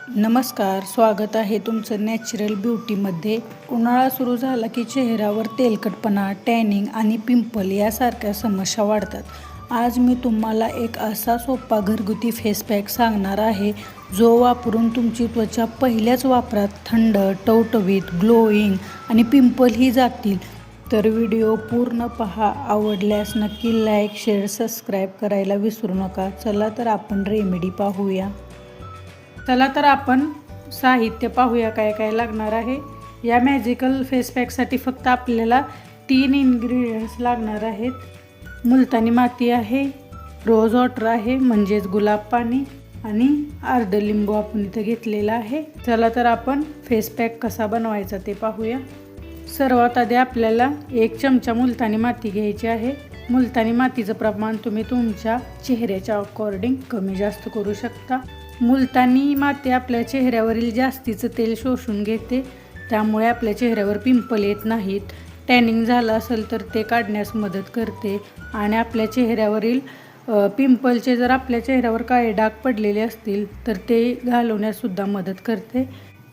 नमस्कार, स्वागत आहे तुमचं नॅचरल ब्युटीमध्ये. उन्हाळा सुरू झाला की चेहऱ्यावर तेलकटपणा, टॅनिंग आणि पिंपल यासारख्या समस्या वाढतात. आज मी तुम्हाला एक असा सोपा घरगुती फेस पॅक सांगणार आहे जो वापरून तुमची त्वचा पहिल्याच वापरात थंड, टवटवीत, ग्लोईंग आणि पिंपलही जातील. तर व्हिडिओ पूर्ण पहा. आवडल्यास नक्की लाईक, शेअर, सबस्क्राईब करायला विसरू नका. चला तर आपण रेमेडी पाहूया. चला तर आपण साहित्य पाहूया काय काय लागणार आहे. या मॅजिकल फेस पॅकसाठी फक्त आपल्याला 3 इन्ग्रेडियंट्स लागणार आहेत. मुलतानी माती आहे, रोज वॉटर आहे म्हणजेच गुलाब पाणी आणि अर्ध लिंबू आपण इथं घेतलेला आहे. चला तर आपण फेस पॅक कसा बनवायचा ते पाहूया. सर्वात आधी आपल्याला 1 चमचा मुलतानी माती घ्यायची आहे. मुलतानी मातीचं प्रमाण तुम्ही तुमच्या चेहऱ्याच्या अकॉर्डिंग कमी जास्त करू शकता. मुलतानी माती आपल्या चेहऱ्यावरील जास्तीचं तेल शोषून घेते, त्यामुळे आपल्या चेहऱ्यावर पिंपल येत नाहीत. टॅनिंग झालं असेल तर ते काढण्यास मदत करते आणि आपल्या चेहऱ्यावरील पिंपलचे जर आपल्या चेहऱ्यावर काळे डाग पडलेले असतील तर ते घालवण्याससुद्धा मदत करते.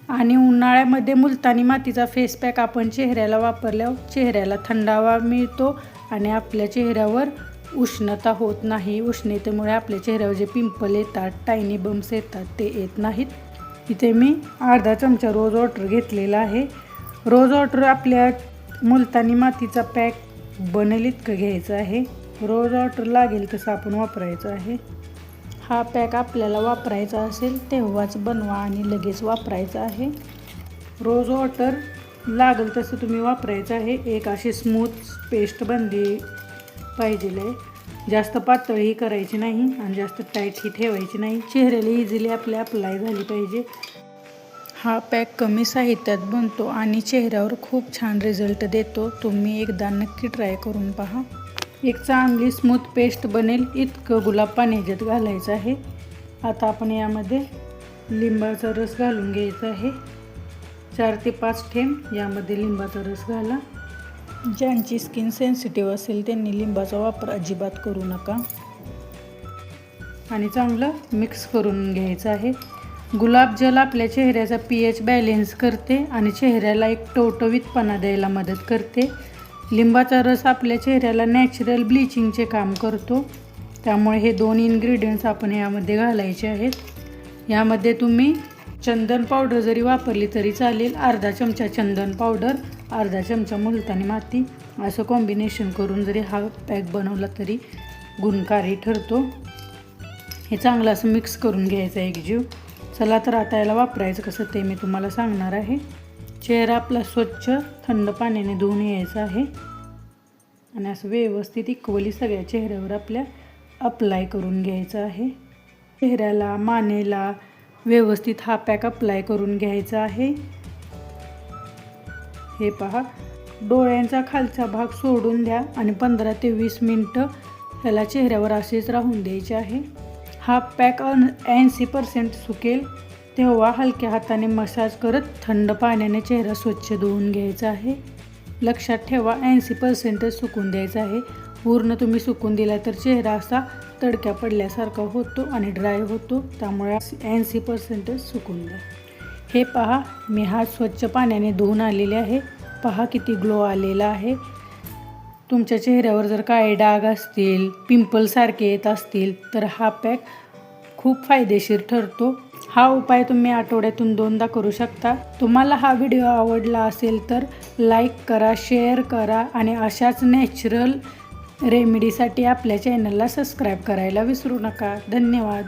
आणि उन्हाळ्यामध्ये मुलतानी मातीचा फेस पॅक आपण चेहऱ्याला वापरल्यावर चेहऱ्याला थंडावा मिळतो आणि आपल्या चेहऱ्यावर उष्णता होत नाही. उष्णतेमुळे आपल्या चेहऱ्यावर जे पिंपल येतात, टायनी बम्स येतात ते येत नाहीत. इथे मी अर्धा चमचा रोज वॉटर घेतलेला आहे. रोज वॉटर आपल्या मुलतानी मातीचा पॅक बनेल इतकं घ्यायचं आहे. रोज वॉटर लागेल तसं आपण वापरायचं आहे. हा पॅक आपल्याला वापरायचा असेल तेव्हाच बनवा आणि लगेच वापरायचा आहे. रोज वॉटर लागेल तसं तुम्ही वापरायचं आहे. एक अशी स्मूथ पेस्ट बनली पाहिजे. जास्त पातळही करायची नाही आणि जास्त टाईटही ठेवायची नाही. चेहऱ्याला इझिली आपल्या अप्लाय झाली पाहिजे. हा पॅक कमी साहित्यात बनतो आणि चेहऱ्यावर खूप छान रिझल्ट देतो. तुम्ही एकदा नक्की ट्राय करून पहा. एक चांगली स्मूथ पेस्ट बनेल इतकं गुलाब पाणी ह्याच्यात घालायचं आहे. आता आपण यामध्ये लिंबाचा रस घालून घ्यायचा आहे. 4 ते 5 थेंब यामध्ये लिंबाचा रस घाला. ज्यांची स्किन सेन्सिटिव्ह असेल त्यांनी लिंबाचा वापर अजिबात करू नका. आणि चांगलं मिक्स करून घ्यायचं आहे. गुलाब जल आपल्या चेहऱ्याचा pH बॅलेन्स करते आणि चेहऱ्याला एक टवटवीतपणा द्यायला मदत करते. लिंबाचा रस आपल्या चेहऱ्याला नॅचरल ब्लिचिंगचे काम करतो. त्यामुळे हे 2 इन्ग्रेडियंट्स आपण यामध्ये घालायचे आहेत. यामध्ये तुम्ही चंदन पावडर जरी वापरली तरी चालेल. अर्धा चमचा चंदन पावडर, अर्धा चमचा मुलतानी माती असं कॉम्बिनेशन करून जरी हा पॅक बनवला तरी गुणकारी ठरतो. हे चांगलं असं मिक्स करून घ्यायचं एकजीव. चला तर आता याला वापरायचं कसं ते मी तुम्हाला सांगणार आहे. चेहरा आपला स्वच्छ थंड पाण्याने धुवून यायचा आहे आणि असं व्यवस्थित इक्वली सगळ्या चेहऱ्यावर आपल्या अप्लाय करून घ्यायचं आहे. चेहऱ्याला, मानेला व्यवस्थित हा पॅक अप्लाय करून घ्यायचा आहे. हे पहा, डोळ्यांचा खालचा भाग सोडून द्या आणि 15 ते 20 मिनटं ह्याला चेहऱ्यावर असेच राहून द्यायचे आहे. हा पॅक 80% सुकेल तेव्हा हलक्या हाताने मसाज करत थंड पाण्याने चेहरा स्वच्छ धुवून घ्यायचा आहे. लक्षात ठेवा 80% सुकून द्यायचा आहे. पूर्ण तुम्ही सुकून दिला तर चेहरा असा तडक्या पडल्यासारखा होतो आणि ड्राय होतो. त्यामुळे 80% सुकून द्या. हे पहा, मी हात स्वच्छ पाण्याने धुवून आलेले आहे. पहा किती ग्लो आलेला आहे. तुमच्या चेहऱ्यावर जर काळे डाग असतील, पिंपलसारखे येत असतील तर हा पॅक खूप फायदेशीर ठरतो. हा उपाय तुम्ही आठवड्यातून 2दा करू शकता. तुम्हाला हा व्हिडिओ आवडला असेल तर लाईक करा, शेअर करा आणि अशाच नॅचरल रेमेडीसाठी आपल्या चॅनलला सबस्क्राईब करायला विसरू नका. धन्यवाद.